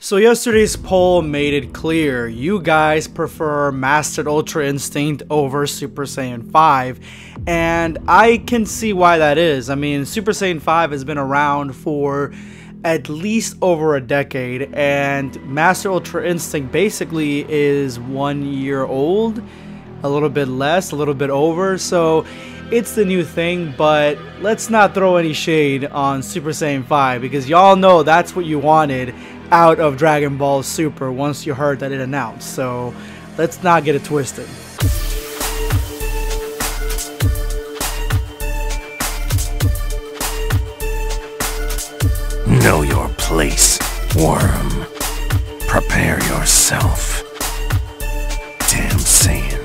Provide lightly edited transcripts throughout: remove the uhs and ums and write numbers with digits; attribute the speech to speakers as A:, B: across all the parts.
A: So yesterday's poll made it clear, you guys prefer Mastered Ultra Instinct over Super Saiyan 5, and I can see why that is. I mean, Super Saiyan 5 has been around for at least over a decade, and Master Ultra Instinct basically is 1 year old, a little bit less, a little bit over, so it's the new thing. But let's not throw any shade on Super Saiyan 5, because y'all know that's what you wanted out of Dragon Ball Super once you heard that it announced, so let's not get it twisted.
B: Know your place, worm. Prepare yourself. Damn Saiyan.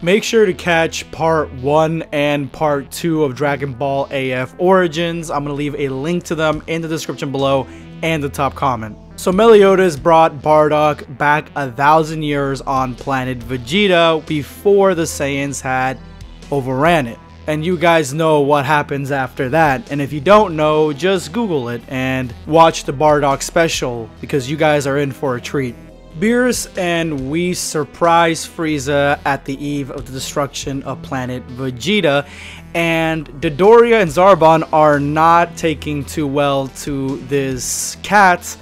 A: Make sure to catch part 1 and part 2 of Dragon Ball AF Origins. I'm going to leave a link to them in the description below and the top comment. So Meliodas brought Bardock back 1,000 years on planet Vegeta before the Saiyans had overran it. And you guys know what happens after that. And if you don't know, just Google it and watch the Bardock special, because you guys are in for a treat. Beerus and Whis surprise Frieza at the eve of the destruction of planet Vegeta, and Dodoria and Zarbon are not taking too well to this cat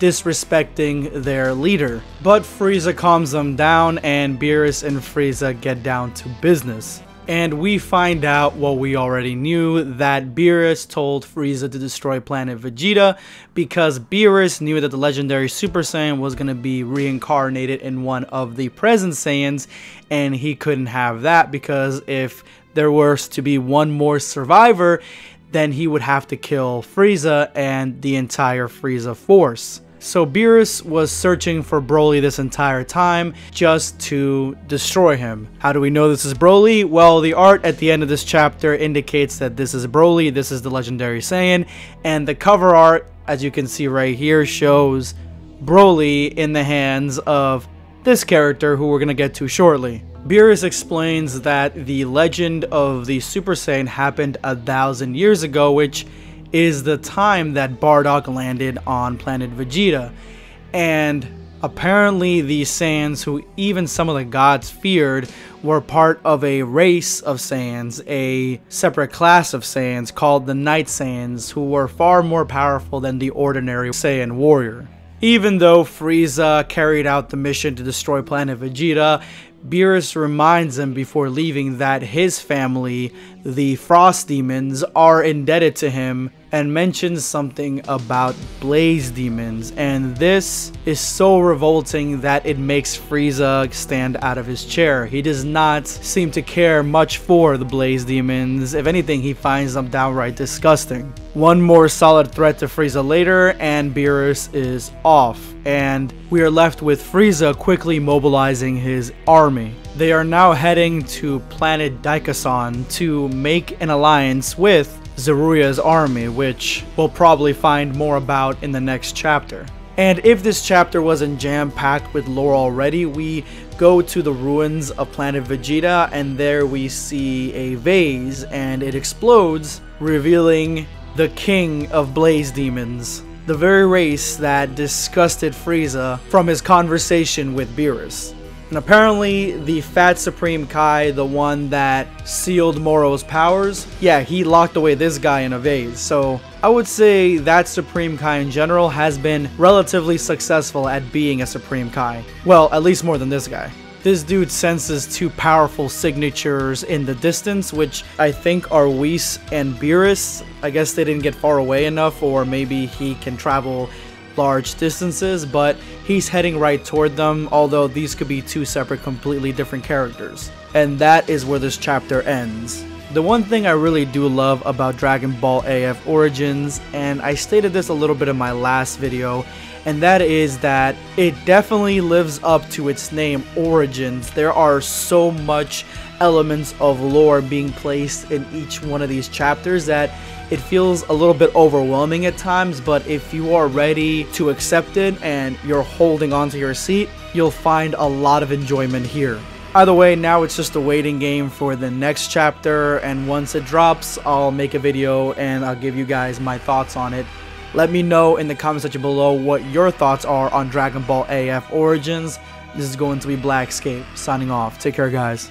A: disrespecting their leader. But Frieza calms them down, and Beerus and Frieza get down to business. And we find out what we already knew, that Beerus told Frieza to destroy planet Vegeta because Beerus knew that the legendary Super Saiyan was going to be reincarnated in one of the present Saiyans, and he couldn't have that, because if there was to be one more survivor, then he would have to kill Frieza and the entire Frieza force. So Beerus was searching for Broly this entire time just to destroy him. How do we know this is Broly? Well, the art at the end of this chapter indicates that this is Broly, this is the legendary Saiyan, and the cover art, as you can see right here, shows Broly in the hands of this character who we're going to get to shortly. Beerus explains that the legend of the Super Saiyan happened 1,000 years ago, which is the time that Bardock landed on planet Vegeta. And apparently these Saiyans, who even some of the gods feared, were part of a race of Saiyans, a separate class of Saiyans called the Night Saiyans, who were far more powerful than the ordinary Saiyan warrior. Even though Frieza carried out the mission to destroy planet Vegeta, Beerus reminds him before leaving that his family, the Frost Demons, are indebted to him, and mentions something about Blaze Demons, and this is so revolting that it makes Frieza stand out of his chair. He does not seem to care much for the Blaze Demons. If anything, he finds them downright disgusting. One more solid threat to Frieza later, and Beerus is off, and we are left with Frieza quickly mobilizing his army. They are now heading to planet Daikasan to make an alliance with Zeruya's army, which we'll probably find more about in the next chapter. And if this chapter wasn't jam-packed with lore already, we go to the ruins of planet Vegeta, and there we see a vase, and it explodes, revealing the king of Blaze Demons, the very race that disgusted Frieza from his conversation with Beerus. And apparently the Fat Supreme Kai, the one that sealed Moro's powers, yeah, he locked away this guy in a vase. So I would say that Supreme Kai in general has been relatively successful at being a Supreme Kai. Well, at least more than this guy. This dude senses 2 powerful signatures in the distance, which I think are Whis and Beerus. I guess they didn't get far away enough, or maybe he can travel large distances, but he's heading right toward them, although these could be 2 separate, completely different characters. And that is where this chapter ends. The one thing I really do love about Dragon Ball AF Origins, and I stated this a little bit in my last video, and that is that it definitely lives up to its name, Origins. There are so much elements of lore being placed in each one of these chapters that it feels a little bit overwhelming at times, but if you are ready to accept it and you're holding on to your seat, you'll find a lot of enjoyment here. Either way, now it's just a waiting game for the next chapter, and once it drops, I'll make a video and I'll give you guys my thoughts on it Let me know in the comment section below what your thoughts are on Dragon Ball AF Origins. This is going to be BlackScape signing off. Take care, guys.